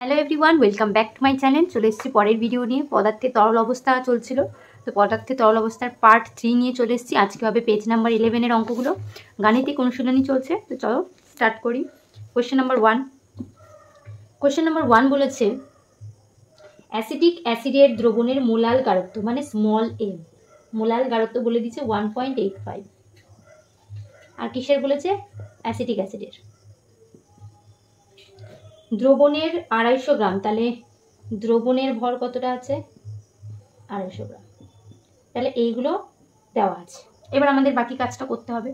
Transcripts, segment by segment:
Hello everyone, welcome back to my channel. চলে এসেছি পরের ভিডিও নিয়ে। পদার্থের তরল অবস্থা চলছিল, তো পদার্থের তরল অবস্থার পার্ট 3 নিয়ে চলে এসেছি। আজকে হবে পেজ নাম্বার 11-এর অঙ্কগুলো। গাণিতিক অনুশীলনী চলছে, তো চলো স্টার্ট করি। Question number 1। কোয়েশ্চেন নাম্বার 1 বলেছে অ্যাসিটিক অ্যাসিডের দ্রবণের মোলাল গাঢ়ত্ব মানে স্মল এম, মোলাল গাঢ়ত্ব বলে দিচ্ছে 1.85। আর কিসের বলেছে? অ্যাসিটিক অ্যাসিডের। দ্রবণের 250 গ্রাম, তাহলে দ্রবণের ভর কতটা আছে? 250 গ্রাম। তাহলে এইগুলো দেওয়া আছে। এবার আমাদের বাকি কাজটা করতে হবে।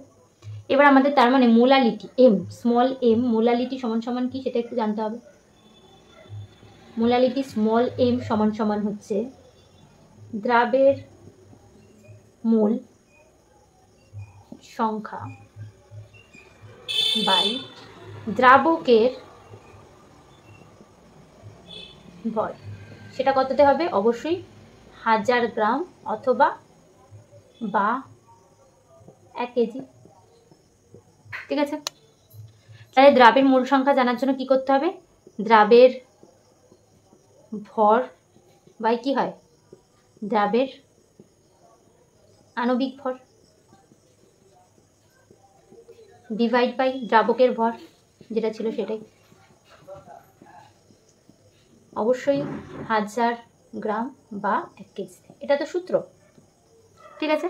এবার আমাদের তার মানে molality M, small M molality সমান সমান কি সেটা একটু জানতে হবে। মোলালিটি স্মল এম সমান সমান হচ্ছে দ্রাবের মোল সংখ্যা বাই দ্রাবকের ভর। সেটা কততে হবে? অবশ্যই 1000 গ্রাম অথবা 1 কেজি। ঠিক আছে, তাহলে দ্রাবের মোল সংখ্যা জানার জন্য কি করতে হবে? দ্রাবের ভর বাই কি হয়? দ্রাবের আণবিক ভর ডিভাইড বাই দ্রাবকের ভর যেটা ছিল সেটাই, অবশ্যই 1000 গ্রাম বা 1 কেজি। এটা তো সূত্র। ঠিক আছে,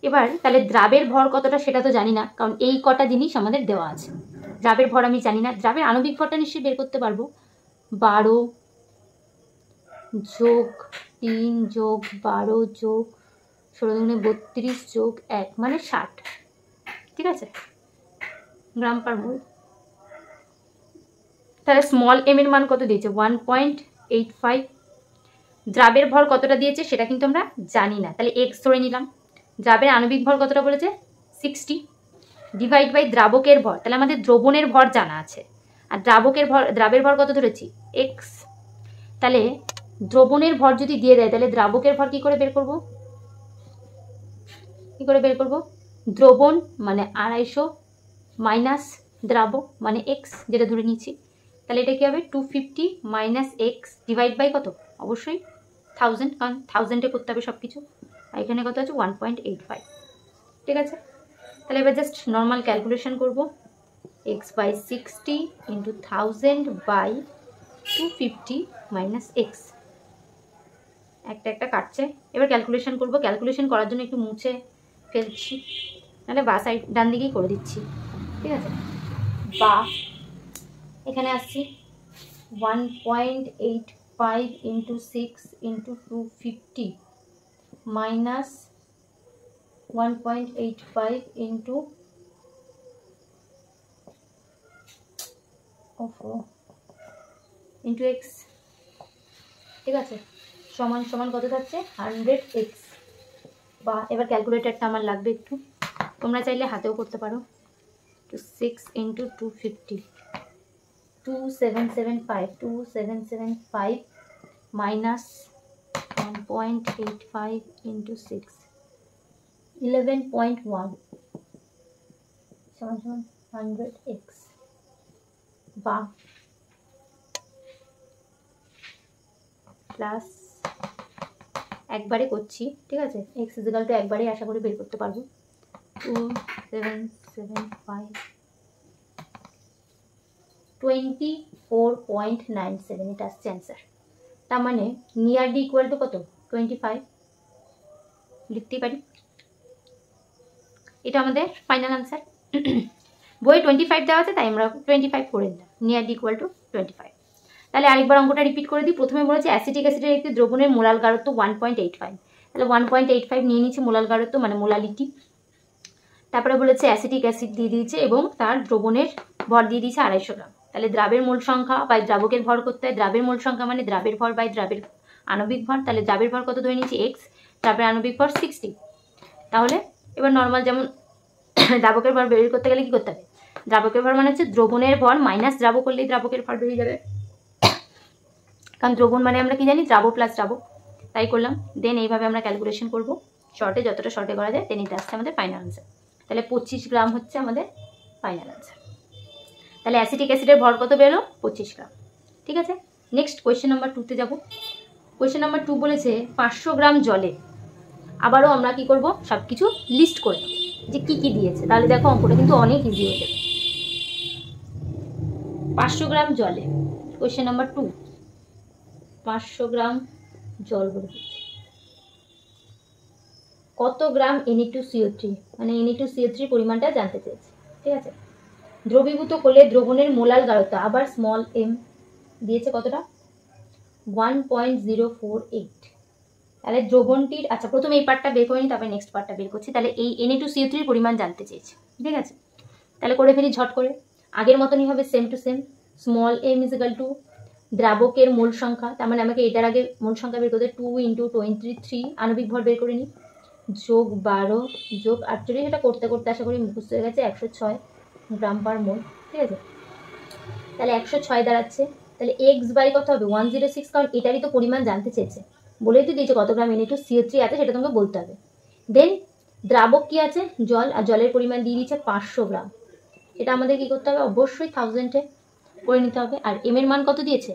এবার তাহলে দ্রাবের ভর কতটা সেটা তো জানি না, কারণ এই কটা জিনিস আমাদের দেওয়া আছে। দ্রাবের ভর আমি জানি না, দ্রাবের আণবিক ভরটা নিশ্চয়ই বের করতে পারবো। 12 যোগ 3 যোগ 12 যোগ 16 32 যোগ 1 মানে 60। ঠিক আছে, গ্রাম পার মোল। তাহলে স্মল এম এর মান কত দিয়েছে? 1.85। দ্রাবের ভর কতটা দিয়েছে সেটা কিন্তু আমরা জানি না, তাহলে এক্স ধরে নিলাম। দ্রাবের আণবিক ভর কতটা বলেছে? 60 ডিভাইড বাই দ্রাবকের ভর, তাহলে আমাদের দ্রবণের ভর জানা আছে, আর দ্রাবের ভর কত ধরেছি? এক্স। তাহলে দ্রবণের ভর যদি দিয়ে দেয় তাহলে দ্রাবকের ভর কি করে বের করব? দ্রবণ মানে 250 মাইনাস দ্রাবক মানে এক্স, যেটা ধরে নিচ্ছি। তাহলে এটা কি হবে? 250 মাইনাস এক্স ডিভাইড বাই কত? অবশ্যই 1000, কারণ 1000-এ করতে হবে সব কিছু। আর এখানে কত আছে? 1.85। ঠিক আছে, তাহলে এবার জাস্ট নর্মাল ক্যালকুলেশন করব। X by 60 into 1000 by 250 minus X. একটা কাটছে। এবার ক্যালকুলেশন করব। ক্যালকুলেশন করার জন্য একটু মুছে ফেলছি, নাহলে বা সাইড ডান দিকেই করে দিচ্ছি। ঠিক আছে, বা এখানে আসছি 1.85 into 6 into 250 minus 1.85 into x. ঠিক আছে, সমান সমান কত থাকছে? 100x। বা এবার ক্যালকুলেটরটা আমার লাগবে একটু, তোমরা চাইলে হাতেও করতে পারো। তো 6 ইন্টু 250 2775 মাইনাস 1.85 ইন্টু 6 11.1 সমান সমান 100x বা প্লাস একবারে করছি। ঠিক আছে, এক্স ইজিক্যাল টু একবারে আশা করি বের করতে পারবো। 2775 24.97 এটা আসছে অ্যান্সার। তার মানে নিয়ার ডি ইকুয়াল টু কত? 25 লিখতেই পারি। এটা আমাদের ফাইনাল অ্যান্সার। বইয়ে 25 দেওয়া আছে, তাই আমরা 25 করে দিলাম। Near D equal to 25। তাহলে আরেকবার অঙ্কটা রিপিট করে দিই। প্রথমে বলেছে অ্যাসিটিক অ্যাসিডের একটি দ্রবণের মোলাল গাঢ়ত্ব 1.85, তাহলে 1.85 নিয়ে নিচ্ছে মোলাল গাঢ়ত্ব মানে মোলালিটি। তারপরে বলেছে অ্যাসিটিক অ্যাসিড দিয়ে দিয়েছে এবং তার দ্রবণের ভর দিয়ে দিয়েছে 250 গ্রাম। তাহলে দ্রাবের মোল সংখ্যা বাই দ্রাবকের ভর করতে হয়। দ্রাবের মোল সংখ্যা মানে দ্রাবের ভর বাই দ্রাবের আণবিক ভর। তাহলে দ্রাবের ভর কত ধরে নিচ্ছি? এক্স, দ্রাবের আণবিক ভর 60। তাহলে এবার নর্মাল যেমন দ্রাবকের ভর বের করতে গেলে কি করতে হবে? দ্রাবকের ভর মানে হচ্ছে দ্রবণের ভর মাইনাস দ্রাবক করলেই দ্রাবকের ভর বেরিয়ে যাবে, কারণ দ্রবণ মানে আমরা কি জানি? দ্রাবক প্লাস দ্রাবক। তাই করলাম। দেন এইভাবে আমরা ক্যালকুলেশন করব শর্টে, যতটা শর্টে করা যায়। দেন এটা আসছে আমাদের ফাইনাল আনসার। তাহলে 25 গ্রাম হচ্ছে আমাদের ফাইনাল আনসার। তাহলে অ্যাসিটিক অ্যাসিডের ভর কত বেরোলো? 25 গ্রাম। ঠিক আছে, নেক্সট কোয়েশ্চেন নাম্বার 2-তে যাব। কোয়েশ্চেন নাম্বার 2 বলেছে 500 গ্রাম জলে, আবারও আমরা কি করব, সব কিছু লিস্ট করে নেব যে কি কি দিয়েছে। তাহলে দেখো অঙ্কটা কিন্তু অনেক ইজি হয়ে যাবে। 500 গ্রাম জলে, কোয়েশ্চেন নাম্বার 2, 500 গ্রাম জল বলে দিচ্ছে। কত গ্রাম Na2CO3, মানে Na2CO3 পরিমাণটা জানতে চেয়েছে। ঠিক আছে, দ্রবীভূত করলে দ্রবণের মোলাল গাঢ়তা, আবার স্মল m দিয়েছে কতটা, 1.048। তাহলে দ্রবণটির, আচ্ছা প্রথমে এই পার্টটা বের করে নিই, তারপরে নেক্সট পার্টটা বের করছি। তাহলে এই Na2CO3 পরিমাণ জানতে চেয়েছে। ঠিক আছে, তাহলে করে ফেলি ঝট করে। আগের মতনই হবে, same to same. Small m is equal to দ্রাবকের মোল সংখ্যা, তার মানে আমাকে এটার আগে মোল সংখ্যা বের করতে 2 × 23 আণবিক ভর বের করে নিই, যোগ 12 যোগ 48, এটা করতে করতে আশা করি মুখস্থ হয়ে গেছে, 106 গ্রাম পার মোল। ঠিক আছে, তাহলে 106 দাঁড়াচ্ছে। তাহলে এক্স বাই কত হবে, 106, কারণ এটারই তো পরিমাণ জানতে চেয়েছে। বলেই তো দিয়েছে কত গ্রাম Na2CO3 আছে, সেটা তোমাকে বলতে হবে। দেন দ্রাবক কি আছে, জল, আর জলের পরিমাণ দিয়ে দিচ্ছে 500 গ্রাম। এটা আমাদের কি করতে হবে, অবশ্যই 1000-এ করে নিতে হবে। আর এম এর মান কত দিয়েছে,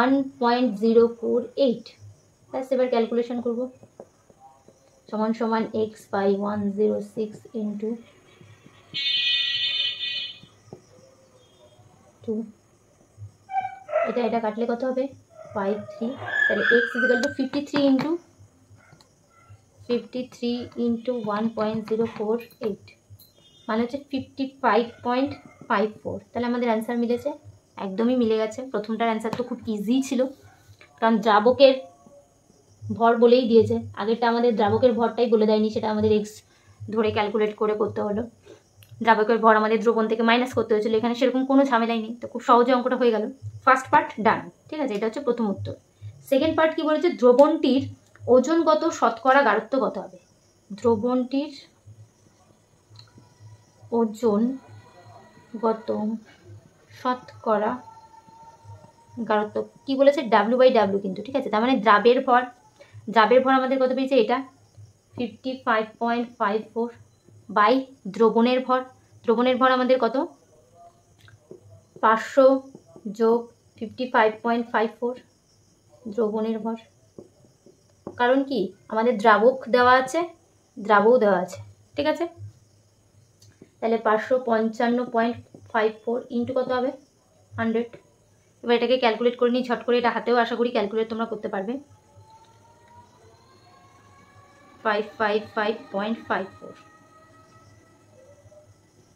1.048। ব্যাস, এবার ক্যালকুলেশন করব। সমান সমান x বাই 106 ইন্টু 2, এটা কাটলে কত হবে, 53। তাহলে x ইকুয়াল টু 53 ইন্টু 1.048, মানে হচ্ছে 55.54। তাহলে আমাদের অ্যান্সার মিলেছে, একদমই মিলে গেছে। প্রথমটার অ্যান্সার তো খুব ইজি ছিল, কারণ দ্রাবকের ভর বলেই দিয়েছে। আগেরটা আমাদের দ্রাবকের ভরটাই বলে দেয়নি, সেটা আমাদের এক্স ধরে ক্যালকুলেট করে করতে হলো। দ্রাবকের ভর আমাদের দ্রবণ থেকে মাইনাস করতে হয়েছিল, এখানে সেরকম কোনো ঝামেলাই নেই, তো খুব সহজে অঙ্কটা হয়ে গেল। ফার্স্ট পার্ট ডান। ঠিক আছে, এটা হচ্ছে প্রথম উত্তর। সেকেন্ড পার্ট কি বলেছে, দ্রবণটির ওজনগত শতকরা গাঢ়ত্ব কত হবে। দ্রবণটির ওজনগত শতকরা গাঢ়ত্ব কি বলেছে, W/W কিন্তু। ঠিক আছে, তার মানে দ্রাবের ভর আমাদের কত পেয়েছে, এটা 55.54 বাই দ্রবণের ভর আমাদের কত, 500 যোগ 55.54 দ্রবণের ভর। কারণ কি, আমাদের দ্রাবক দেওয়া আছে, দ্রাবও দেওয়া আছে। ঠিক আছে, তাহলে 555.54 ইন্টু কত হবে, 100। এবার এটাকে ক্যালকুলেট করে নিই ঝট করে, এটা হাতেও আশা করি ক্যালকুলেট তোমরা করতে পারবে। 555.54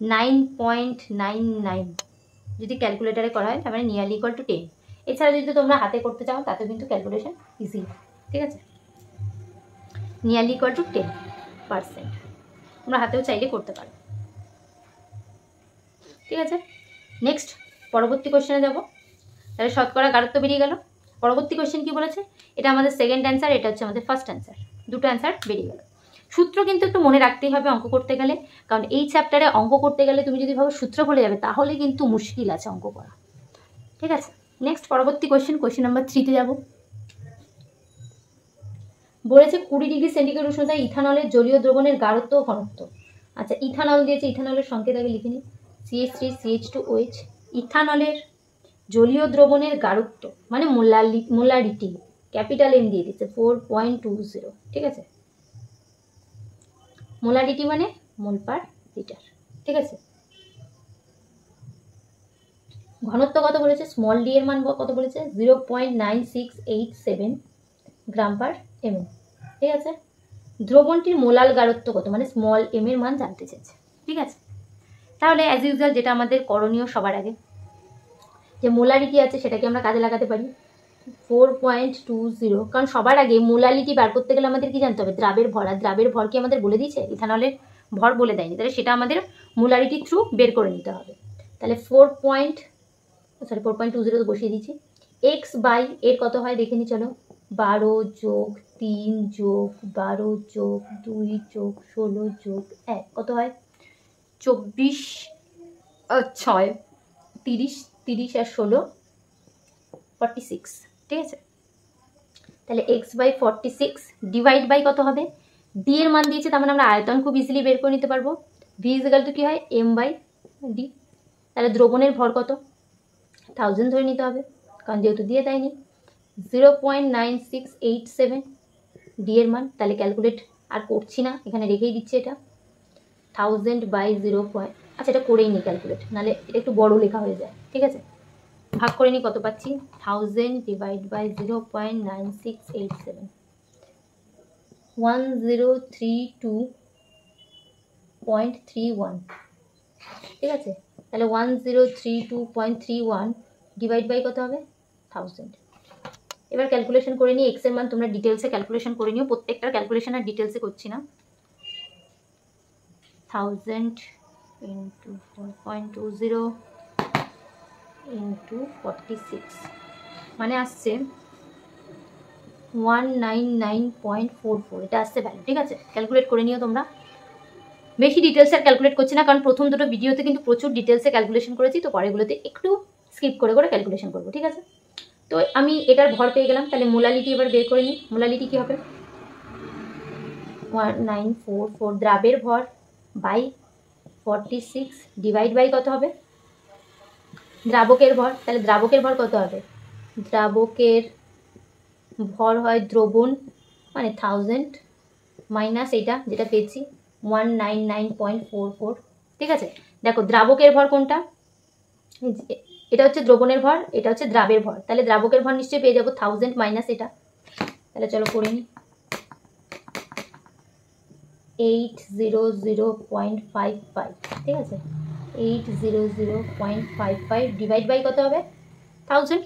9.99 যদি ক্যালকুলেটারে করা হয়, তার মানে নিয়ারলি ইকুয়াল টু 10। এছাড়া যদি তোমরা হাতে করতে চাও, তাতে কিন্তু ক্যালকুলেশন ইজি। ঠিক আছে, নিয়ারলি ইকুয়াল টু 10%, তোমরা হাতেও চাইলে করতে পারো। ঠিক আছে, নেক্সট পরবর্তী কোশ্চেনে যাব। তাহলে শতকরা গাঢ়ত্ব বেরিয়ে গেল। পরবর্তী কোশ্চেন কি বলেছে, এটা আমাদের সেকেন্ড অ্যান্সার, এটা হচ্ছে আমাদের ফার্স্ট অ্যান্সার। দুটো অ্যান্সার বেরিয়ে গেল। সূত্র কিন্তু একটু মনে রাখতেই হবে অঙ্ক করতে গেলে, কারণ এই চ্যাপ্টারে অঙ্ক করতে গেলে তুমি যদি ভাবো সূত্র ভুলে যাবে, তাহলে কিন্তু মুশকিল আছে অঙ্ক করা। ঠিক আছে, নেক্সট পরবর্তী কোশ্চেন নাম্বার 3-তে যাব। বলেছে 20 ডিগ্রি সেন্টিগ্রেড উষ্ণতায় ইথানলের জলীয় দ্রবণের গাঢ়ত্ব ও ঘনত্ব। আচ্ছা, ইথানল দিয়েছে, ইথানলের সংকেত আগে লিখে নিই, CH3CH2OH। ইথানলের জলীয় দ্রবণের গাঢ়ত্ব মানে মোলারিটি, ক্যাপিটাল M দিয়ে দিচ্ছে 4.20। ঠিক আছে, মোলারিটি মানে মোল পার লিটার। ঠিক আছে, ঘনত্ব কত বলেছে, স্মল ডি এর মান কত বলেছে, 0.9687 গ্রাম পার এমএল। ঠিক আছে, দ্রবণটির মোলাল গাঢ়ত্ব কত, মানে স্মল এম এর মান জানতে চেয়েছে। ঠিক আছে, তাহলে অ্যাজ ইউজুয়াল যেটা আমাদের করণীয় সবার আগে, যে মোলারিটি আছে সেটাকে আমরা কাজে লাগাতে পারি। 4.20, কারণ সবার আগে মোলারিটি বার করতে গেলে আমাদের কি জানতে হবে, দ্রাবের ভর। আর দ্রাবের ভর কি আমাদের বলে দিয়েছে, ইথানলের ভর বলে দেয়নি, তাহলে সেটা আমাদের মোলারিটি থ্রু বের করে নিতে হবে। তাহলে 4.20 তো বসিয়ে দিচ্ছি। এক্স বাই এর কত হয় দেখে নি, চলো, 12 যোগ 3 যোগ 12 যোগ 2 যোগ 16 যোগ 1 কত হয়, 24, 6, 30, 30 আর 16, 46। ঠিক আছে, তাহলে এক্স বাই 46 ডিভাইড বাই কত হবে, ডি এর মান দিয়েছে, তার মানে আমরা আয়তন খুব ইজিলি বের করে নিতে পারবো। ভি ইজিক্যাল টু কি হয়, এম বাই ডি। তাহলে দ্রবণের ভর কত, 1000 ধরে নিতে হবে, কারণ যেহেতু দিয়ে দেয়নি। 0.9687 ডি এর মান, তাহলে ক্যালকুলেট আর করছি না, এখানে রেখেই দিচ্ছি এটা। 1000/0. আচ্ছা এটা করেই নি ক্যালকুলেট, নাহলে এটা একটু বড় লেখা হয়ে যায়। ঠিক আছে, ভাগ করে নিই, কত পাচ্ছি 1000/0.9687, 1032.31। ঠিক আছে, তাহলে 1032.31 ডিভাইড বাই কত হবে 1000। এবার ক্যালকুলেশন করে নিই, এক্স এর মান তোমরা ডিটেলসে ক্যালকুলেশন করে নিও, প্রত্যেকটার ক্যালকুলেশন আর ডিটেলসে করছি না। 1000 into 4.20 into 46 মানে আসছে 199.44, এটা আসছে ভ্যালু। ঠিক আছে, ক্যালকুলেট করে নিও তোমরা, বেশি ডিটেলসে আর ক্যালকুলেট করছি না, কারণ প্রথম দুটো ভিডিওতে কিন্তু প্রচুর ডিটেলসে ক্যালকুলেশন করেছি, তো পরেগুলোতে একটু স্কিপ করে করে ক্যালকুলেশন করবো। ঠিক আছে, তো আমি এটার ভর পেয়ে গেলাম, তাহলে মোলালিটি এবার বের করে নিই। মোলালিটি কী হবে 1944 দ্রাবের ভর বাই 46 ডিভাইড বাই কত হবে দ্রাবকের ভর। তাহলে দ্রাবকের ভর কত হবে, দ্রাবকের ভর হয় দ্রবণ মানে 1000 মাইনাস এটা যেটা পেয়েছি 199.44। ঠিক আছে, দেখো দ্রাবকের ভর কোনটা, এটা হচ্ছে দ্রবণের ভর, এটা হচ্ছে দ্রাবের ভর, তাহলে দ্রাবকের ভর নিশ্চয়ই পেয়ে যাবো 1000 মাইনাস এটা। তাহলে চলো করে নিই, 800.55। ঠিক আছে, 800.55 ডিভাইড বাই কত হবে 1000।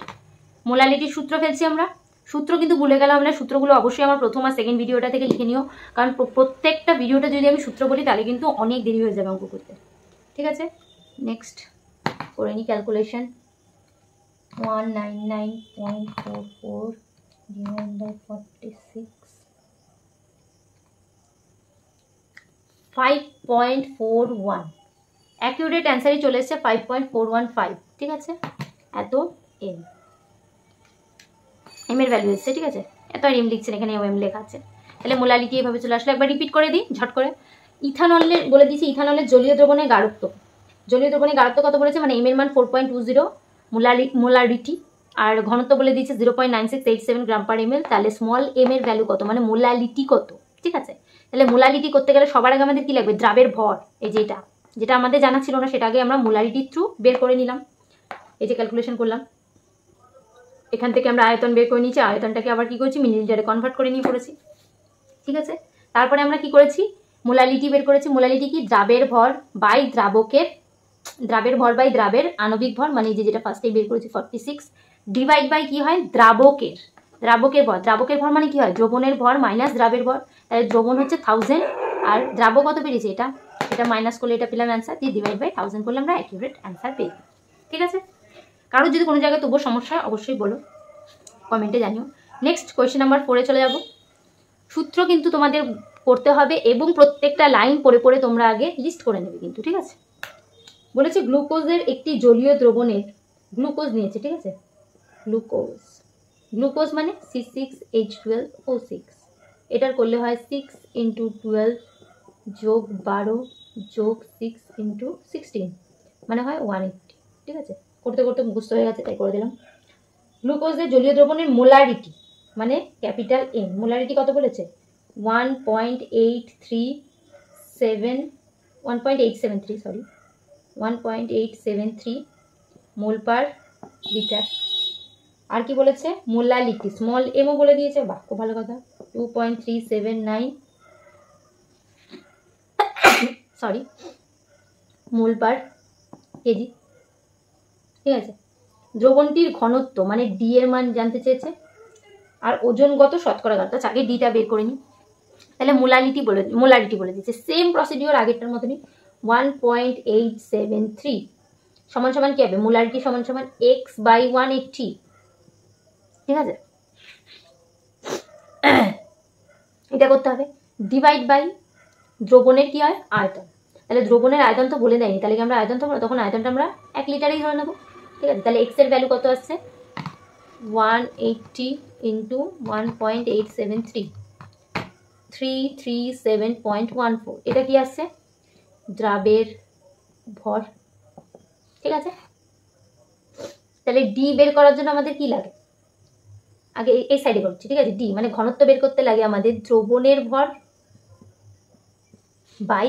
মোলালিটির সূত্র ফেলছি আমরা, সূত্র কিন্তু ভুলে গেলাম আমরা, সূত্রগুলো অবশ্যই আমার প্রথম আর সেকেন্ড ভিডিওটা থেকে লিখে নিও, কারণ প্রত্যেকটা ভিডিওটা যদি আমি সূত্র বলি তাহলে কিন্তু অনেক দেরি হয়ে যাবে অঙ্ক করতে। ঠিক আছে, নেক্সট করে নিই ক্যালকুলেশন, 199.44 ডিভাইড বাই 46, 5.41, অ্যাকিউরেট অ্যান্সারই চলে এসছে 5.415। ঠিক আছে, এত এম, এম এর ভ্যালু এসছে। ঠিক আছে, এত আর এম লিখছেন, এখানে এম লেখা আছে। তাহলে মোলালিটি এভাবে চলে আসলে, একবার রিপিট করে দিই ঝট করে। ইথানলের বলে দিয়েছি, ইথানলের জলীয় দ্রবণের গাঢ়ত্ব, জলীয় দ্রবণের গাঢ়ত্ব কত বলেছে, মানে এম এর মান 4.20 মোলারিটি, আর ঘনত্ব বলে দিয়েছে 0.9687 গ্রাম পার এমএল। তাহলে স্মল এম এর ভ্যালু কত, মানে মোলালিটি কত। ঠিক আছে, তাহলে মোলালিটি করতে গেলে সবার আগে আমাদের কি লাগবে, দ্রাবের ভর। এই যেটা যেটা আমাদের জানা ছিল না, সেটা আগে আমরা মোলালিটির থ্রু বের করে নিলাম। এই যে ক্যালকুলেশন করলাম, এখান থেকে আমরা আয়তন বের করে নিয়েছি, আয়তনটাকে আবার কি করেছি মিলিলিটারে কনভার্ট করে নিয়ে করেছি। ঠিক আছে, তারপরে আমরা কি করেছি মোলালিটি বের করেছি। মোলালিটি কি, দ্রাবের ভর বাই দ্রাবকের, দ্রাবের ভর বাই দ্রাবের আণবিক ভর, মানে যেটা ফার্স্টে বের করেছি 46 ডিভাইড বাই কি হয় দ্রাবকের, দ্রাবকের ভর। দ্রাবকের ভর মানে কি হয়, দ্রবণের ভর মাইনাস দ্রাবের ভর। তাহলে দ্রবণ হচ্ছে 1000 আর দ্রাবক কত বেরিয়েছে এটা, এটা মাইনাস করলে এটা পেলাম অ্যান্সার, দিয়ে ডিভাইড বাই 1000 করলে আমরা অ্যাকিউরেট অ্যান্সার পেয়ে। ঠিক আছে, কারোর যদি কোনো জায়গায় তবুও সমস্যা হয় অবশ্যই বলো, কমেন্টে জানিও। নেক্সট কোয়েশ্চেন নাম্বার 4-এ চলে যাব। সূত্র কিন্তু তোমাদের করতে হবে এবং প্রত্যেকটা লাইন পড়ে পড়ে তোমরা আগে লিস্ট করে নেবে কিন্তু। ঠিক আছে, বলেছে গ্লুকোজের একটি জলীয় দ্রবণের, গ্লুকোজ নিয়েছে। ঠিক আছে, গ্লুকোজ, গ্লুকোজ মানে C6H12O6, এটার করলে হয় 6 × 12 যোগ 12 যোগ 6 × 16 মানে হয় 180। ঠিক আছে, করতে করতে মুখস্থ হয়ে গেছে তাই করে দিলাম। গ্লুকোজের জলীয় দ্রবণের মোলারিটি মানে ক্যাপিটাল এম, মোলারিটি কত বলেছে 1.873 মোল পার লিটার। আর কি বলেছে মোলালিটি, স্মল এমও বলে দিয়েছে, বাহ খুব ভালো কথা, 2.379 মোল পার কেজি। ঠিক আছে, দ্রবণটির ঘনত্ব মানে ডি এর মান জানতে চেয়েছে, আর ওজনগত শতকরা ঘনত্ব, আগে ডিটা বের করে নিই। তাহলে মোলারিটি বলে দিচ্ছে, সেম প্রসিডিওর আগেরটার মতনই, 1.873 সমান সমান কি হবে, মোলারিটি সমান সমান x/180। ঠিক আছে, এটা করতে হবে, ডিভাইড বাই দ্রবণের কি হয় আয়তন। তাহলে দ্রবণের আয়তন তো বলে দেয়নি, তাহলে কি আমরা আয়তন তো তখন আয়তনটা আমরা 1 লিটারেই ধরে নেবো। ঠিক আছে, তাহলে এক্স এর ভ্যালু কত আসছে 180 × 1.873 337.14, এটা কি আসছে দ্রাবের ভর। ঠিক আছে, তাহলে ডি বের করার জন্য আমাদের কি লাগে, আগে এই সাইডে করছি, ঠিক আছে। ডি মানে ঘনত্ব বের করতে লাগে আমাদের দ্রবণের ভর বাই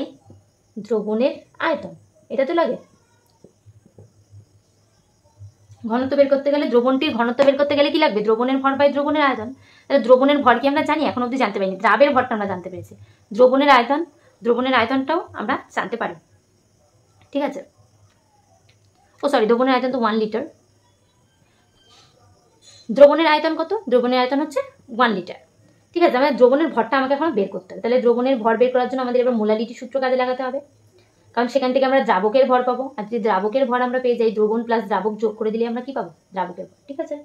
দ্রবণের আয়তন, এটা তো লাগে। ঘনত্ব বের করতে গেলে, দ্রবণটির ঘনত্ব বের করতে গেলে কি লাগবে, দ্রবণের ভর বাই দ্রবণের আয়তন। তাহলে দ্রবণের ভর কি আমরা জানি, এখন অবধি জানতে পারিনি। দ্রাবের ভরটা আমরা জানতে পেরেছি, দ্রবণের আয়তনটাও আমরা জানতে পারি, ঠিক আছে। ও সরি, দ্রবণের আয়তন তো 1 লিটার। দ্রবণের আয়তন কত, দ্রবণের আয়তন হচ্ছে 1 লিটার, ঠিক আছে। আমাদের দ্রবণের ভরটা আমাকে এখন বের করতে হবে। তাহলে দ্রবণের ভর বের করার জন্য আমাদের এবার মোলালিটি সূত্র কাজে লাগাতে হবে, কারণ সেখান থেকে আমরা দ্রাবকের ভর পাবো। আর যদি দ্রাবকের ভর আমরা পেয়ে যাই, দ্রবণ প্লাস দ্রাবক যোগ করে দিলে আমরা কি পাবো, দ্রাবকের ভর, ঠিক আছে।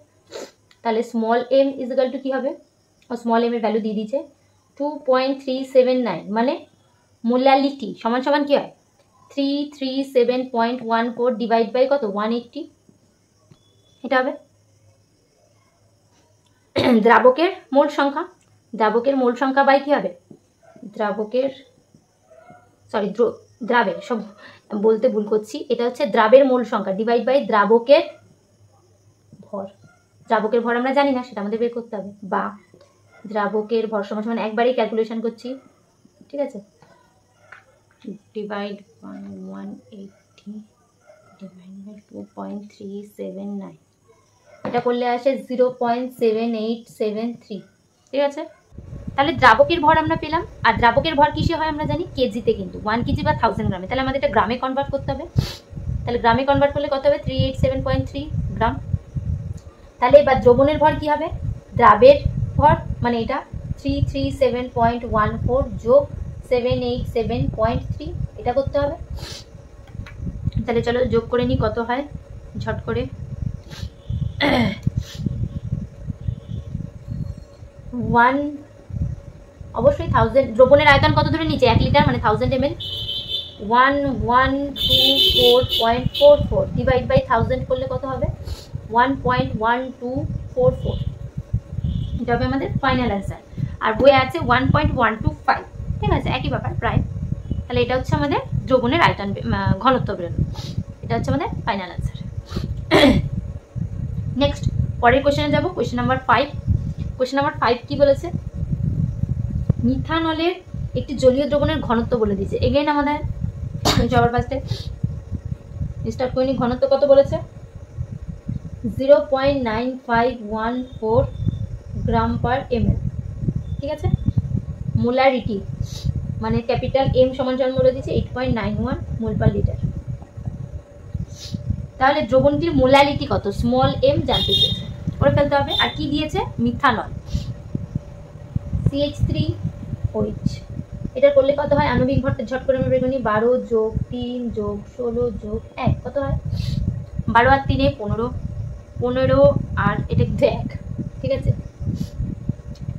তাহলে small M is equal to কি হবে, ও স্মল এম এর ভ্যালু দিয়ে দিয়েছে 2.379, মানে মোলালিটি সমান সমান কি হয় 337.14 ডিভাইড বাই কত 180, এটা হবে দ্রাবকের মোল সংখ্যা। দ্রাবকের মোল সংখ্যা বাই কি হবে, দ্রাবের, সব বলতে ভুল করছি, এটা হচ্ছে দ্রাবের মোল সংখ্যা ডিভাইড বাই দ্রাবকের ভর। দ্রাবকের ভর আমরা জানি না, সেটা আমাদের বের করতে হবে, বা দ্রাবকের ভর সমান সমান একবারেই ক্যালকুলেশন করছি, ঠিক আছে। ডিভাইড বাই 180 ডিভাইড বাই 2.379, এটা করলে আসে 0.7873, ঠিক আছে। তাহলে দ্রাবকের ভর আমরা পেলাম, আর দ্রাবকের ভর কিসে হয় আমরা জানি, কেজিতে, কিন্তু 1 কেজি বা 1000 গ্রামে। তাহলে আমাদের এটা গ্রামে কনভার্ট করতে হবে। তাহলে গ্রামে কনভার্ট করলে কত হবে 387.3 গ্রাম। তাহলে এবার দ্রবণের ভর কি হবে, দ্রাবের ভর মানে এটা 337.14 যোগ 787.3, এটা করতে হবে। তাহলে চলো যোগ করে নিই, কত হয় ঝট করে। 1 অবশ্যই 1000, দ্রবণের আয়তন কত ধরে নিচে 1 লিটার মানে 1000 ml, 1124.44 ডিভাইড বাই 1000 করলে কত হবে 1.1244, এটা হবে আমাদের ফাইনাল অ্যান্সার। আর বইয়ে আছে 1.125, ঠিক আছে, একই ব্যাপার প্রায়। তাহলে এটা হচ্ছে আমাদের দ্রবণের আয়তন ঘনত্ব বেরোলো, এটা হচ্ছে আমাদের ফাইনাল অ্যান্সার। নেক্সট পরের কোশ্চেনে যাব, কোশ্চেন নাম্বার 5। কোশ্চেন নাম্বার 5 কি বলেছে, মিথানলের একটি জলীয় দ্রবণের ঘনত্ব বলে দিয়েছে। এগেইন আমাদের সবার ফার্স্টে স্টার্ট করে নিই, ঘনত্ব কত বলেছে 0.9514 গ্রাম পার ml, ঠিক আছে। মোলারিটি মানে ক্যাপিটাল এম সমান সমান বলে দিয়েছে 8.91 মোল পার লিটার। তাহলে দ্রবণটির মোলালিটি কত, স্মল এম জানতে চেয়েছে, করে ফেলতে হবে। আর কি দিয়েছে, মিথানল CH3OH, এটা করলে কত হয়, আণবিক ভরটা ঝট করে আমরা বের করি, 12 যোগ 3 যোগ 16 যোগ 1 কত হয়, 12 আর 3 15, 15 আর এটা 1, ঠিক আছে,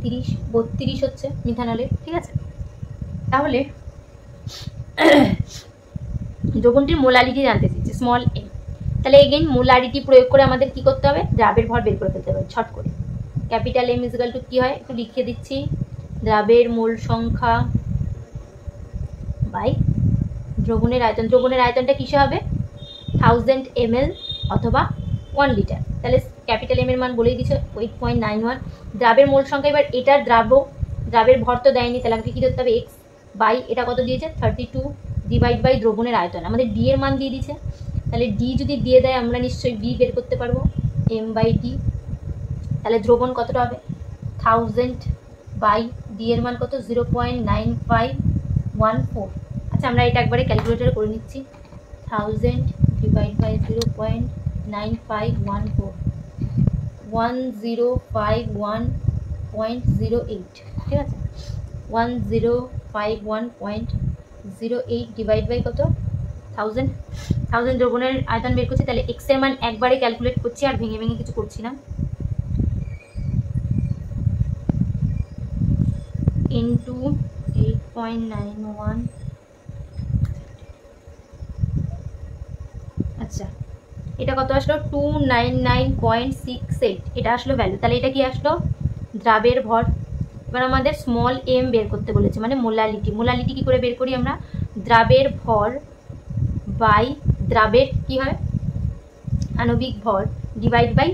32 হচ্ছে মিথানলের, ঠিক আছে। তাহলে দ্রবণটির মোলারিটি জানতে চেয়েছে স্মল এম। তাহলে এগেইন মোলারিটি প্রয়োগ করে আমাদের কি করতে হবে, দ্রাবের ভর বের করে ফেলতে হবে ছট করে। Capital M is equal to কি হয়, একটু লিখে দিচ্ছি, দ্রাবের মোল সংখ্যা বাই দ্রবণের আয়তন। দ্রবণের আয়তনটা কিসে হবে 1000 ml অথবা 1 লিটার। তাহলে ক্যাপিটাল এম এর মান বলেই দিচ্ছে 8.91। দ্রাবের মোল সংখ্যা, এবার এটার দ্রাবের ভর তো দেয়নি, তাহলে আমাকে কি করতে হবে এক্স বাই এটা কত দিয়েছে 32 ডিভাইড বাই দ্রবণের আয়তন, আমাদের ডি এর মান দিয়ে দিচ্ছে। তাহলে ডি যদি দিয়ে দেয় আমরা নিশ্চয়ই বি বের করতে পারবো, এম বাই ডি। তাহলে দ্রবণ কতটা হবে 1000 বাই ডি এর মান কত 0.9514। আচ্ছা আমরা এটা একবারে ক্যালকুলেটরে করে নিচ্ছি, 1000 ডিভাইড বাই 0.9514, 1051.08, ঠিক আছে, 1051.08 ডিভাইড বাই কত 1000 দ্রবণের আয়তন বের করছি। তাহলে এক্স এর মান একবারে ক্যালকুলেট করছি, আর ভেঙে ভেঙে কিছু করছি না, ইন্টু 8.91। আচ্ছা এটা কত আসলো 299.68, এটা আসলো ভ্যালু। তাহলে এটা কি আসলো দ্রাবের ভর। এবার আমাদের স্মল এম বের করতে বলেছে, মানে মোলালিটি। মোলালিটি কি করে বের করি আমরা, দ্রাবের ভর বাই দ্রাবের কি হয় আণবিক ভর ডিভাইড বাই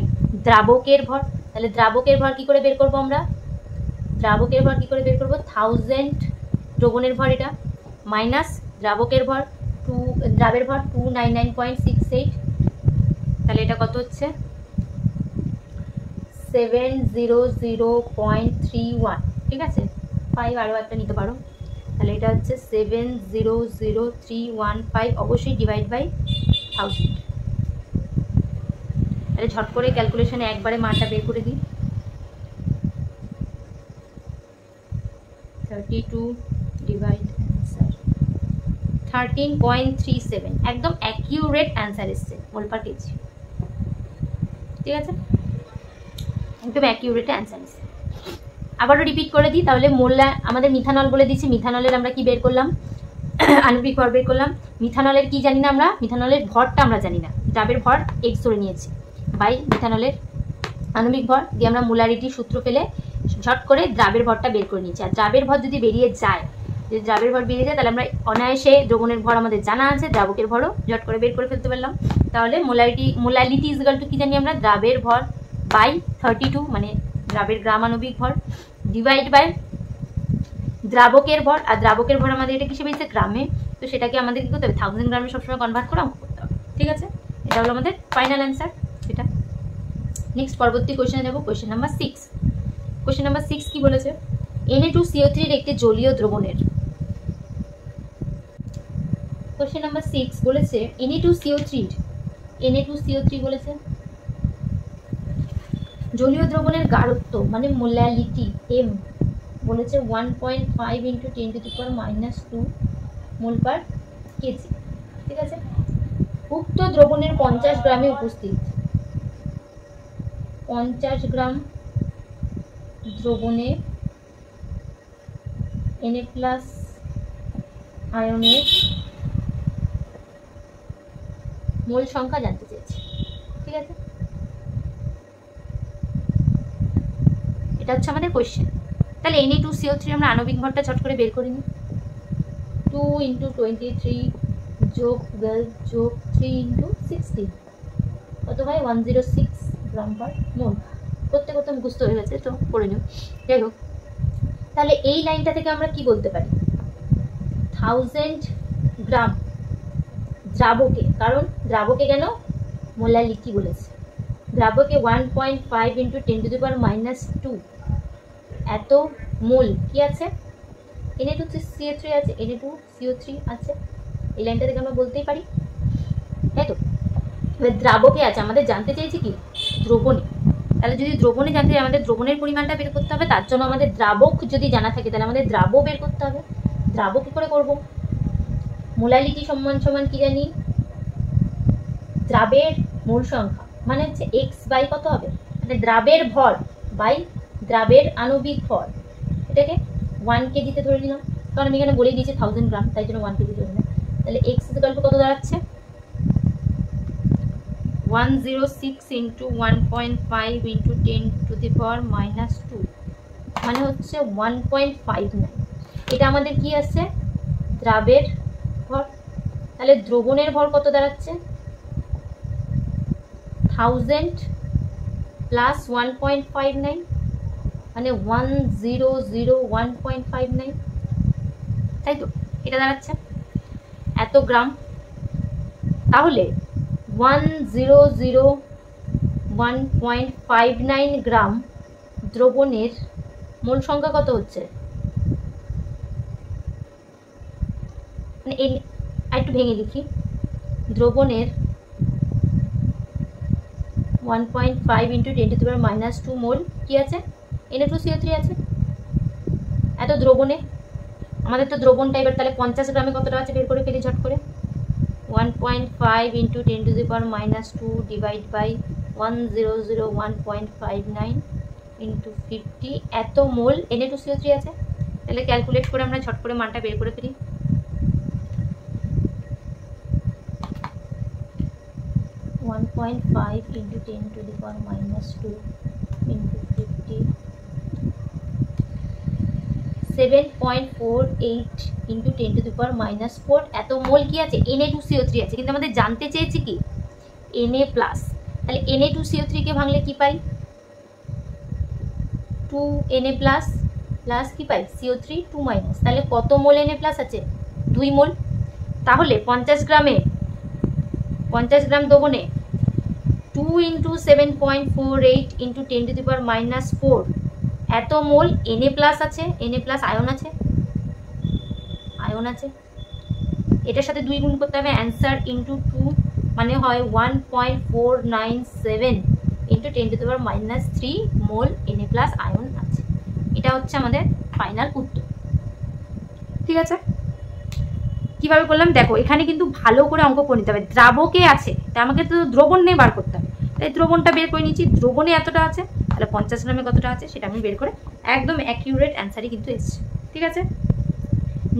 দ্রাবকের ভর। তাহলে দ্রাবকের ভর কি করে বের করবো আমরা? দ্রাবকের ভর কি করে বের করবো? 1000 দ্রবণের ভর এটা মাইনাস দ্রাবকের ভর দ্রাবের ভর 299.68। তাহলে এটা কত হচ্ছে? 700.31। ঠিক আছে, 5 আরও একটা নিতে পারো। তাহলে এটা হচ্ছে 700.315, অবশ্যই ডিভাইড বাই 1000। তাহলে ঝট করে ক্যালকুলেশনে একবারে মানটা বের করে দিই। 32 ডিভাইড অ্যান্সার 13.37, একদম অ্যাকিউরেট অ্যান্সার এসছে মোল পার কেজি। ঠিক আছে, একদম অ্যাকিউরেট অ্যান্সার এসছে। আবারও রিপিট করে দিই, তাহলে মোল্লা আমাদের মিথানল বলে দিচ্ছি। মিথানলের আমরা কি বের করলাম? আণবিক ভর বের করলাম। মিথানলের কি জানি না আমরা? মিথানলের ভরটা আমরা জানি না, দ্রাবের ভর এক্স ধরে নিয়েছি বাই মিথানলের আণবিক ভর দিয়ে আমরা মোলারিটি সূত্র ফেলে ঝট করে দ্রাবের ভরটা বের করে নিচ্ছি। আর দ্রাবের ভর যদি বেরিয়ে যায়, যদি দ্রাবের ভর বেরিয়ে যায়, তাহলে আমরা অনায়াসে দ্রবণের ভর আমাদের জানা আছে, দ্রাবকের ভরও ঝট করে বের করে ফেলতে পারলাম। তাহলে মোলারিটি ইজ ইকুয়াল টু কি জানি আমরা? দ্রাবের ভর বাই 32 মানে দ্রাবের গ্রাম আণবিক ভর ডিভাইড বাই দ্রাবকের ভর। আর দ্রাবকের ভর আমাদের এটা কিসে বেরিয়েছে? গ্রামে। তো সেটাকে আমাদের কি করতে হবে? 1000 গ্রামে সবসময় কনভার্ট করে অঙ্ক করতে হবে। ঠিক আছে, এটা হলো আমাদের ফাইনাল অ্যান্সার। সেটা নেক্সট পরবর্তী কোয়েশ্চেনে যাবো, কোয়েশ্চেন নাম্বার 6। কোয়েশ্চেন নাম্বার 6 কি বলেছে? Na2CO3 এর একটি জলীয় দ্রবণের। কোয়েশ্চেন নাম্বার 6 বলেছে Na2CO3 বলেছে জলীয় দ্রবণের গাঢ়ত্ব মানে মোলালিটি এম বলেছে 1.5 × 10⁻² মোল পার কেজি। ঠিক আছে, উক্ত দ্রবণের 50 গ্রামে উপস্থিত 50 গ্রাম দ্রবণে Na+ আয়নের মোল সংখ্যা জানতে চেয়েছি। ঠিক আছে, এটা হচ্ছে আমাদের কোয়েশ্চেন। তাহলে Na2CO3 আমরা আণবিক ভরটা ঝট করে বের করে নিই। 2 × 23 যোগ 12 যোগ 3 × 16 কত হয়? 106 গ্রাম পার মোল। প্রত্যেক মুখস্থ হয়ে গেছে, তো করে নিও। যাই হোক, তাহলে এই লাইনটা থেকে আমরা কি বলতে পারি? 1000 গ্রাম দ্রাবকে, কারণ দ্রাবকে কেন? মোলালিটি বলেছে। দ্রাবকে 1.5 × 10⁻² এত মোল কি আছে? Na2CO3 আছে, Na2CO3 আছে। এই লাইনটা থেকে আমরা বলতেই পারি, তাই তো? এবার দ্রাবকে আছে, আমাদের জানতে চাইছি কি? দ্রবণে। তাহলে যদি দ্রবণে জানতে চাই, আমাদের দ্রবণের পরিমাণটা বের করতে হবে। তার জন্য আমাদের দ্রাবক যদি জানা থাকে, তাহলে আমাদের দ্রাব বের করতে হবে। দ্রাব কি করে করবো? মোলালিটি সমান সমান কি জানি? দ্রাবের মোল সংখ্যা মানে হচ্ছে এক্স বাই কত হবে? মানে দ্রাবের ভর বাই দ্রাবের আণবিক ভর। এটাকে 1 কেজিতে ধরে নিলাম, কারণ আমি এখানে বলেই দিয়েছি 1000 গ্রাম, তাই জন্য 1 কেজি ধরে নিলাম। তাহলে এক্স গল্প কত দাঁড়াচ্ছে? 106 × 1.5 × 10⁻² মানে হচ্ছে 1.59। এটা আমাদের কি আছে? দ্রাবের ভর। তাহলে দ্রবণের ভর কত দাঁড়াচ্ছে? 1000 প্লাস 1.59 মানে 1001.59, তাই তো? এটা দাঁড়াচ্ছে এত গ্রাম। তাহলে 1001.59 গ্রাম দ্রবণের মোল সংখ্যা কত হচ্ছে? মানে একটু ভেঙে লিখি, দ্রবণের 1.5 × 10⁻² মোল কি আছে? Na2CO3 আছে। এত দ্রবণে আমাদের তো দ্রবণটা এবার তাহলে 50 গ্রামে কতটা আছে বের করে ফেলি ঝট করে। 1.5 × 10⁻² ডিভাইড বাই 1001.59 × 50 এত মোল Na2CO3 আছে। তাহলে ক্যালকুলেট করে আমরা ঝট করে মানটা বের করে ফেলি। 1.5 × 10⁻² × 50 7.48 × 10⁻⁴ এত মোল কি আছে? Na2CO3 আছে। কিন্তু আমাদের জানতে চেয়েছি কি? Na+। তাহলে Na2CO3 কে ভাঙলে কি পাই, 2Na প্লাস প্লাস কি পাই CO3 2 মাইনাস। তাহলে কত মোল Na প্লাস আছে, 2 মোল। তাহলে 50 গ্রাম দ্রবণে 2 × 7.48 × 10⁻⁻4 এত মোল Na প্লাস আছে, Na প্লাস আয়ন আছে, এটার সাথে 2 গুণ করতে হবে, অ্যান্সার ইন্টু 2 মানে হয় 1.497 × 10⁻³ মোল Na প্লাস আয়ন আছে। এটা হচ্ছে আমাদের ফাইনাল উত্তর। ঠিক আছে, কিভাবে করলাম দেখো, এখানে কিন্তু ভালো করে অঙ্ক করে নিতে হবে। দ্রাবকে আছে, তাই আমাকে তো দ্রবণ নিয়ে বার করতে হবে, তাই দ্রবণটা বের করে নিচ্ছি। দ্রবণে এতটা আছে, তাহলে 50 গ্রামে কতটা আছে সেটা আমি বের করে একদম অ্যাকিউরেট অ্যান্সারই কিন্তু এসছে। ঠিক আছে,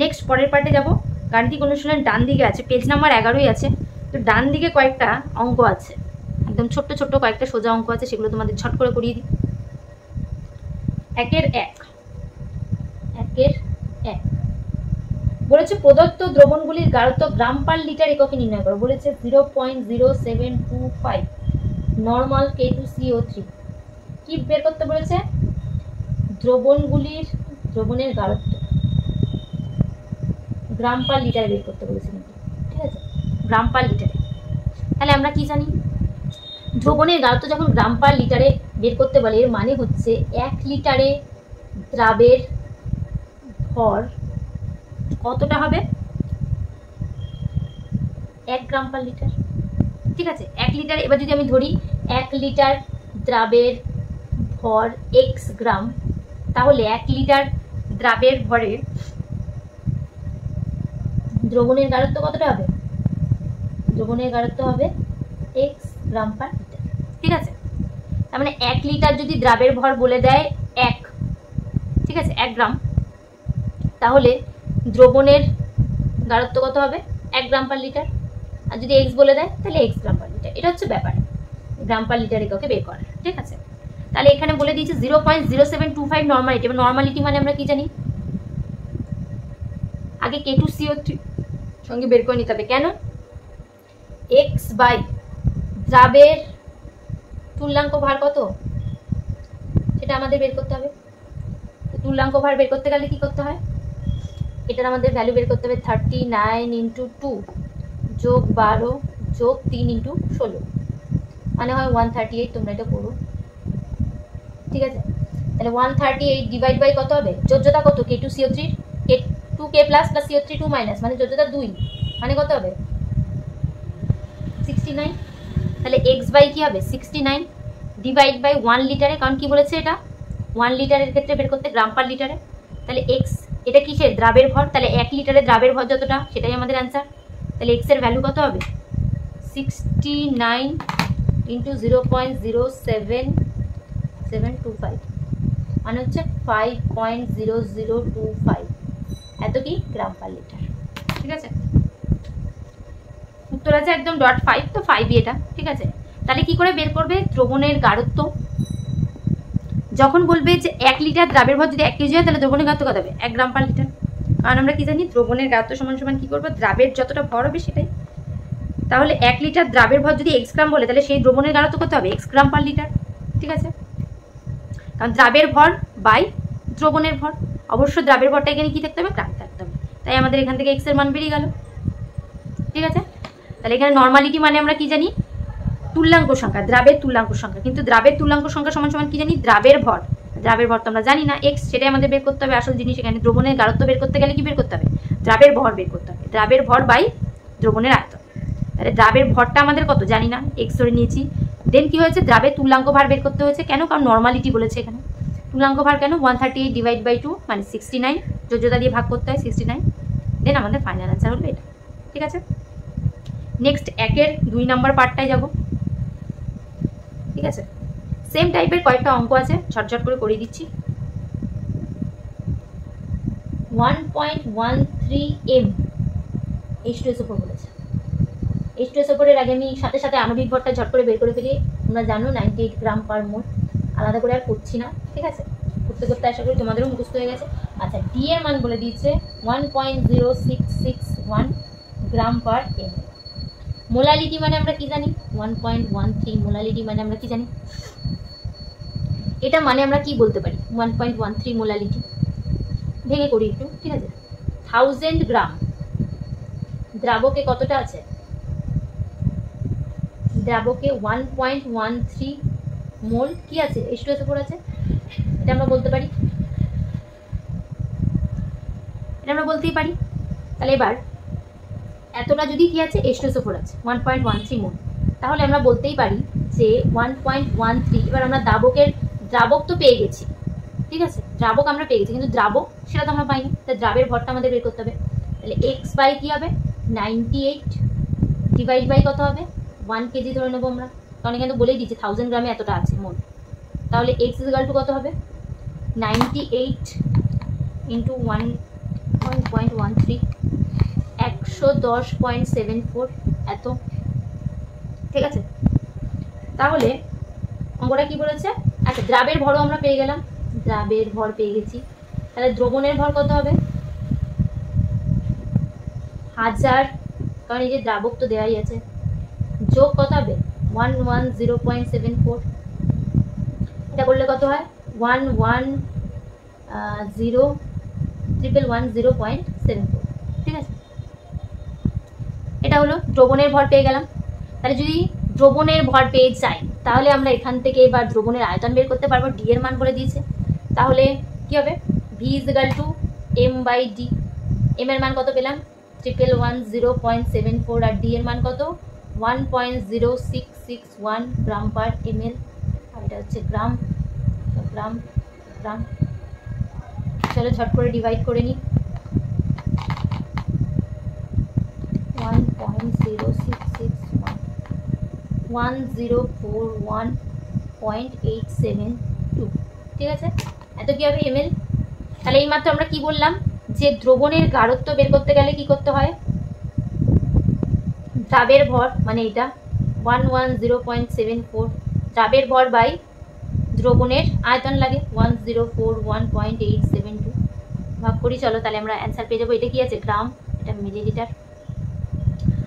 নেক্সট পরের পার্টে যাব। গাণিতিক অনুশীলন ডান দিকে আছে, পেজ নাম্বার 11ই আছে। তো ডান দিকে কয়েকটা অঙ্ক আছে, একদম ছোট্ট ছোট্ট কয়েকটা সোজা অঙ্ক আছে, সেগুলো তোমাদের ঝট করে করিয়ে দিই। 1 বলেছে প্রদত্ত দ্রবণগুলির গাঢ়ত্ব গ্রাম পার লিটার এককে নির্ণয় করো। বলেছে 0.0725 নর্মাল K2CO3। কি বের করতে বলেছে, দ্রবণের গাঢ়ত্ব গ্রাম পার লিটারে বের করতে বলেছে। ঠিক আছে, গ্রাম পার লিটারে। তাহলে আমরা কি জানি, দ্রবণের গাঢ়ত্ব যখন গ্রাম পার লিটারে বের করতে বলে, এর মানে হচ্ছে 1 লিটারে দ্রাবের ভর কতটা হবে, 1 গ্রাম পার লিটার। ঠিক আছে, 1 লিটার। এবার যদি আমি ধরি 1 লিটার দ্রাবের ভর x গ্রাম, তাহলে 1 লিটার দ্রাবের ভরে দ্রবণের গাঢ়ত্ব কতটা হবে, দ্রবণের গাঢ়ত্ব হবে x গ্রাম পার লিটার। ঠিক আছে, তার মানে 1 লিটার যদি দ্রাবের ভর বলে দেয় 1, ঠিক আছে 1 গ্রাম, তাহলে দ্রবণের গাঢ়ত্ব কত হবে, 1 গ্রাম পার লিটার। আর যদি x বলে দেয় তাহলে x গ্রাম পার লিটার। এটা হচ্ছে ব্যাপার, গ্রাম পার লিটার এককে বের করার। ঠিক আছে, তাহলে এখানে বলে দিয়েছে 0.0725 নর্মালিটি। এবার নর্মালিটি মানে আমরা কি জানি, আগে K2CO3 সঙ্গে বের করে নিতে হবে। কেন, x বাই দ্রাবের তুল্যাঙ্ক ভার কত সেটা আমাদের বের করতে হবে। তুল্যাঙ্ক ভার বের করতে গেলে কি করতে হয়, এটার আমাদের ভ্যালু বের করতে হবে 39 × 2 যোগ 12 যোগ 3 × 16 মানে হয় 138। তোমরা এটা করো। ঠিক আছে, তাহলে 138 ডিভাইড বাই কত হবে, যোজ্যতা কত K2CO3 2K plus plus CO3 2 minus মানে যোজ্যতা 2 মানে কত হবে 69। তাহলে x বাই কি হবে 69 ডিভাইড বাই 1 লিটারে, কারণ কি বলেছে এটা 1 লিটারের ক্ষেত্রে বের করতে গ্রাম পার লিটারে। তাহলে x এটা কিসের, দ্রাবের ভর, তাহলে 1 লিটারে দ্রাবের ভর যতটা সেটাই আমাদের অ্যান্সার। তাহলে x এর ভ্যালু কত হবে 69 × 0.07725 মানে হচ্ছে 5.0025 এত কি গ্রাম পার লিটার। ঠিক আছে, উত্তর আছে একদম .5, তো 5ই এটা। ঠিক আছে, তাহলে কি করে বের করবে দ্রবণের গাঢ়ত্ব, যখন বলবে যে 1 লিটার দ্রাবের ভর যদি 1 কেজি হয় তাহলে দ্রবণের গাঢ়ত্ব কত হবে 1 গ্রাম পার লিটার। কারণ আমরা কি জানি দ্রবণের গাঢ়ত্ব সমান সমান কি করবো, দ্রাবের যতটা ভর হবে সেটাই। তাহলে 1 লিটার দ্রাবের ভর যদি x গ্রাম বলে, তাহলে সেই দ্রবণের গাঢ়ত্ব কত হবে x গ্রাম পার লিটার। ঠিক আছে, কারণ দ্রাবের ভর বাই দ্রবণের ভর, অবশ্য দ্রাবের ভরটা এখানে কি থাকতে হবে গ্রামে থাকতে হবে, তাই আমাদের এখান থেকে x এর মান বেরিয়ে গেল। ঠিক আছে, তাহলে এখানে নর্মালিটি মানে আমরা কি জানি তুল্যাঙ্ক সংখ্যা, দ্রাবের তুল্যাঙ্ক সংখ্যা, কিন্তু দ্রাবের তুল্যাঙ্ক সংখ্যা সমান সমান কি জানি দ্রাবের ভর। দ্রাবের ভর তো আমরা জানি না, x সেটাই আমাদের বের করতে হবে আসল জিনিস। এখানে দ্রবণের গাঢ়ত্ব বের করতে গেলে কি বের করতে হবে, দ্রাবের ভর বের করতে হবে, দ্রাবের ভর বাই দ্রবণের আয়তন। তাহলে দ্রাবের ভরটা আমাদের কত জানি না, x ধরে নিয়েছি। দেন কি হয়েছে, দ্রাবের তুল্যাঙ্ক ভার বের করতে হয়েছে। কেন, কারণ নর্মালিটি বলেছে এখানে। তুল্যাঙ্ক ভার কেন, 138 ডিভাইড বাই 2 মানে 69, যোজ্যতা দিয়ে ভাগ করতে হয় 69। দেন আমাদের ফাইনাল অ্যান্সার হলো এটা। ঠিক আছে, নেক্সট 1-এর 2 নম্বর পার্টটায় যাব। ঠিক আছে, সেম টাইপের কয়েকটা অঙ্ক আছে, ঝটঝট করে করে দিচ্ছি। 1.13 m H2SO4 বলেছে। H2SO4 এর আগে আমি সাথে সাথে আণবিক ভরটা ঝট করে বের করে ফেলি। তোমরা জানো 98 গ্রাম পার মোল, আলাদা করে আর করছি না। ঠিক আছে, করতে করতে আশা করি তোমাদেরও মুখস্থ হয়ে গেছে। আচ্ছা, ডি এর মান বলে দিয়েছে 1.0661 গ্রাম পার এম। মোলালিটি মানে আমরা কি জানি 1.13 মোলালিটি মানে আমরা কি জানি এটা মানে আমরা কি বলতে পারি 1.13 মোলালিটি ভেঙে করি একটু ঠিক আছে 1000 গ্রাম দ্রাবকে কতটা আছে দ্রাবকে 1.13 মোল কি আছে H2SO4 আছে এটা আমরা বলতে পারি এটা আমরা বলতেই পারি তাহলে এবার এতটা যদি কি আছে H2SO4 আছে 1.13 মোল তাহলে আমরা বলতেই পারি যে 1.13 এবার আমরা দ্রাবক তো পেয়ে গেছি ঠিক আছে দ্রাবক আমরা পেয়ে গেছি কিন্তু দ্রাবক সেটা তো আমরা পাইনি তাই দ্রাবের ভরটা আমাদের বের করতে হবে তাহলে x বাই কি হবে 98 ডিভাইড বাই কত হবে 1 কেজি ধরে নেবো আমরা কারণ এখানে তো বলেই দিচ্ছি 1000 গ্রামে এতটা আছে মোল তাহলে x ইকুয়াল টু কত হবে 98 ইন্টু 1.13 110.74 এত ঠিক আছে তাহলে অঙ্কটা কি বলেছে আচ্ছা দ্রাবের ভরও আমরা পেয়ে গেলাম দ্রাবের ভর পেয়ে গেছি তাহলে দ্রবণের ভর কত হবে 1000 কারণ এই যে দ্রাবক তো দেওয়াই আছে যোগ কত হবে 110.74 এটা করলে কত হয় 110.74 ঠিক আছে এটা হলো দ্রবণের ভর পেয়ে গেলাম তাহলে যদি দ্রবণের ভর পেয়ে যাই তাহলে আমরা এখান থেকে এবার দ্রবণের আয়তন বের করতে পারবো ডি এর মান বলে দিয়েছে তাহলে কি হবে v = m/d m এর মান কত পেলাম 111.74 আর d এর মান কত 1.0661 গ্রাম পার ml আর এটা হচ্ছে গ্রাম গ্রাম গ্রাম চলো ঝট করে ডিভাইড করে নিই 1.0661 1041.872 ঠিক আছে এত কি হবে ml তাহলে এই মাত্র আমরা কি বললাম যে দ্রবণের গাঢ়ত্ব বের করতে গেলে কি করতে হয় দ্রাবের ভর মানে এটা 110.74 দ্রাবের ভর বাই দ্রবণের আয়তন লাগে 1041.872 ভাগ করি চলো তাহলে আমরা অ্যান্সার পেয়ে যাবো এটা কি আছে গ্রাম এটা মিলিলিটার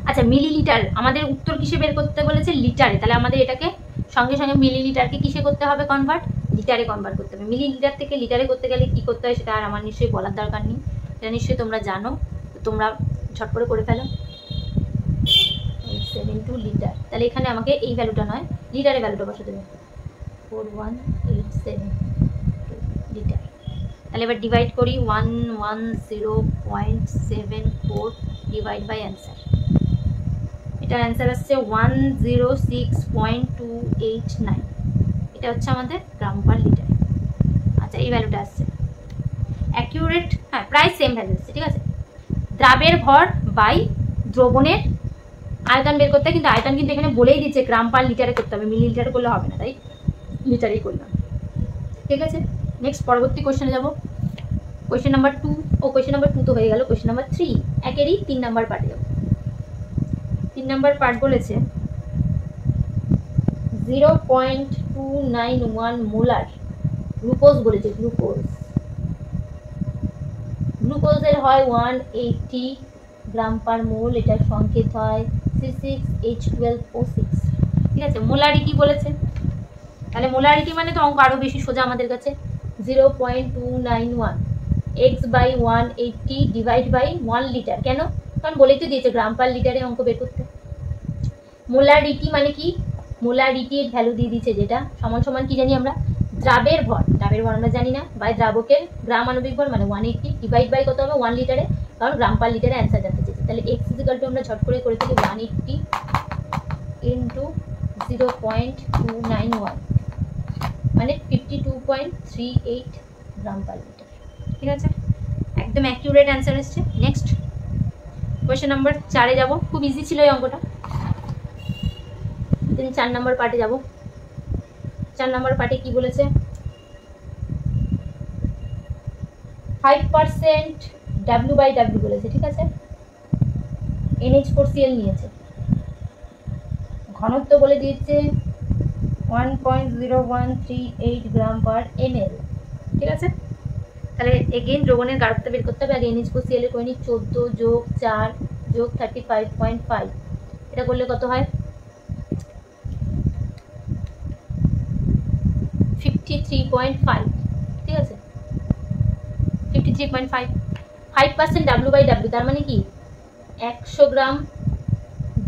আচ্ছা মিলিলিটার আমাদের উত্তর কিসে বের করতে বলেছে লিটারে তাহলে আমাদের এটাকে সঙ্গে সঙ্গে মিলিলিটারকে কিসে করতে হবে কনভার্ট লিটারে কনভার্ট করতে হবে মিলিলিটার থেকে লিটারে করতে গেলে কি করতে হয় সেটা আর আমার নিশ্চয়ই বলার দরকার নেই এটা নিশ্চয়ই তোমরা জানো তো তোমরা ঝট করে ফেলো 872 লিটার তাহলে এখানে আমাকে এই ভ্যালুটা নয় লিটারে ভ্যালুটা বসাতে হবে 4187 লিটার তাহলে এবার ডিভাইড করি 110.74 ডিভাইড বাই অ্যান্সার এটার অ্যান্সার আসছে 106.289 এটা হচ্ছে আমাদের গ্রাম পার লিটার আচ্ছা এই ভ্যালুটা আসছে অ্যাকিউরেট হ্যাঁ প্রায় সেম ভ্যালু আসছে ঠিক আছে দ্রাবের ভর বাই দ্রবণের আয়তন বের করতে কিন্তু আয়তন কিন্তু এখানে বলেই দিচ্ছে গ্রাম পার লিটারে করতে হবে মিলিলিটারে করলে হবে না তাই লিটারেই করলাম ঠিক আছে নেক্সট পরবর্তী কোশ্চেনে যাব কোশ্চেন নাম্বার 2 ও কোশ্চেন নাম্বার 2 তো হয়ে গেল কোশ্চেন নাম্বার 3 একেরই 3 নাম্বার পার্টে যাব 3 নাম্বার পার্ট বলেছে 0.291 মোলার গ্লুকোজ বলেছে গ্লুকোজের হয় 180 গ্রাম পার মোল এটার সংকেত হয় C6H12O6 ঠিক আছে মোলারিটি বলেছে তাহলে মোলারিটি মানে তো অঙ্ক আরো বেশি সোজা আমাদের কাছে 0.291 x/180 ডিভাইড বাই 1 লিটার কেন কারণ বলেই তো দিয়েছে গ্রাম পার লিটারে অঙ্ক বের করতে মোলারিটি মানে কি মোলারিটির ভ্যালু দিয়ে দিয়েছে যেটা সমান সমান কি জানি আমরা দ্রাবের ভর আমরা জানি না বাই দ্রাবকের গ্রাম আণবিক ভর মানে 180 ডিভাইড বাই কত হবে 1 লিটারে কারণ গ্রাম পার লিটারে অ্যান্সার জানতে চেয়েছে তাহলে x = আমরা ঝট করে থাকি 180 ইনটু 0.291 মানে 52.38 গ্রাম পার লিটার ঠিক আছে একদম অ্যাকিউরেট অ্যান্সার এসছে নেক্সট কোশ্চেন নাম্বার 4 এ যাব খুব ইজি ছিল এই অঙ্কটা 4 নাম্বার পার্টে যাব 4 নাম্বার পার্টে কি বলেছে 5% W/W বলেছে ঠিক আছে NH4Cl নিয়েছে ঘনত্ব বলে দিয়েছে 1.0138 গ্রাম পার ml ঠিক আছে তাহলে এগেইন দ্রবণের গাঢ়ত্ব বের করতে হবে আগে NH4Cl এর কইনি 14 যোগ 4 যোগ 35.5 এটা করলে কত হয় 53.5, ঠিক আছে 53.5, 5% W/W, তার মানে কি 100 গ্রাম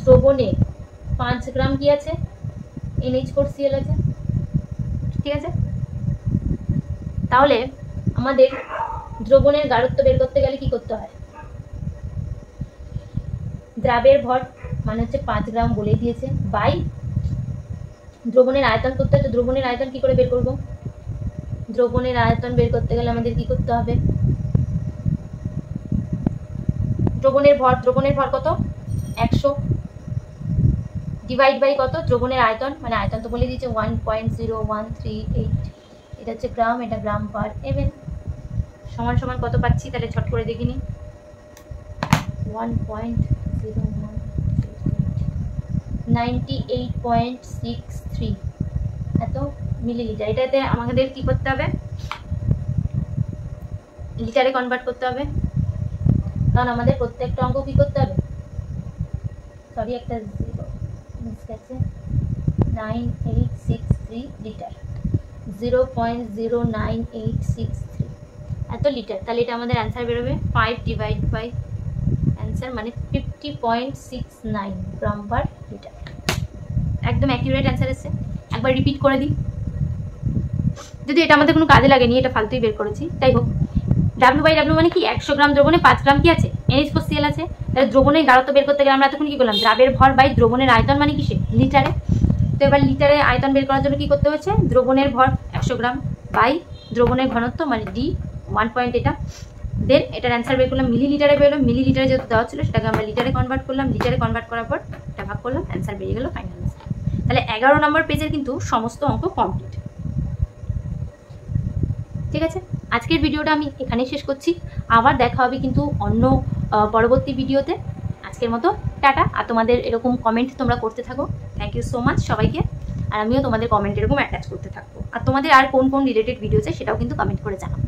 দ্রবণে 5 গ্রাম কি আছে NH4Cl আছে, ঠিক আছে। তাহলে আমাদের দ্রবণের গাঢ়ত্ব বের করতে গেলে কি করতে হয়, দ্রাবের ভর মানে হচ্ছে 5 গ্রাম বলে দিয়েছে, বাই দ্রবণের আয়তন করতে হয়। তো দ্রবণের আয়তন কি করে বের করব, দ্রবণের আয়তন বের করতে গেলে আমাদের কি করতে হবে, দ্রবণের ভর কত 100 ডিভাইড বাই কত দ্রবণের আয়তন, মানে আয়তন তো বলে দিয়েছে 1.0138, এটা হচ্ছে গ্রাম, এটা গ্রাম পার এমএল, সমান সমান কত পাচ্ছি তাহলে ছট করে দেখে নিই 1.0198, এত মিলিলিটার। এটাতে আমাদের কি করতে হবে, লিটারে কনভার্ট করতে হবে, কারণ আমাদের প্রত্যেকটা অঙ্ক কি করতে হবে, সরি একটা 9863 লিটার, 0.09863 এত লিটার। তাহলে এটা আমাদের অ্যান্সার বেরোবে 5 ডিভাইড বাই অ্যান্সার মানে 50.69 গ্রাম পার লিটার। একদম অ্যাকিউরেট অ্যান্সার এসছে। একবার রিপিট করে দিই, যদি এটা আমাদের কোনো কাজে লাগেনি, এটা ফালতুই বের করেছি, তাই হোক। W/W মানে কি 100 গ্রাম দ্রবণে 5 গ্রাম কি আছে NH4Cl আছে। তাহলে দ্রবণের গাঢ়ত্ব বের করতে গেলে আমরা এতক্ষণ কি করলাম, দ্রাবের ভর বাই দ্রবণের আয়তন মানে কিসে লিটারে। তো এবার লিটারে আয়তন বের করার জন্য কি করতে হচ্ছে, দ্রবণের ভর 100 গ্রাম বাই দ্রবণের ঘনত্ব মানে D 1 পয়েন্ট, এটা দেন এটার অ্যান্সার বের করলাম মিলিলিটারে বেরোলো, মিলিলিটারে যেহেতু দেওয়া ছিল সেটাকে আমরা লিটারে কনভার্ট করলাম, লিটারে কনভার্ট করার পর এটা ভাগ করলাম, অ্যান্সার বেরিয়ে গেল ফাইনাল অ্যান্সার। তাহলে 11 নম্বর পেজের কিন্তু সমস্ত অঙ্ক কমপ্লিট, ঠিক আছে। আজকের ভিডিওটা আমি এখানেই শেষ করছি, আবার দেখা হবে কিন্তু অন্য পরবর্তী ভিডিওতে। আজকের মতো টাটা। আর তোমাদের এরকম কমেন্ট তোমরা করতে থাকো, থ্যাংক ইউ সো মাচ সবাইকে। আর আমিও তোমাদের কমেন্ট এরকম অ্যাটাচ করতে থাকবো, আর তোমাদের আর কোন কোন রিলেটেড ভিডিও চাই সেটাও কিন্তু কমেন্ট করে জানাও।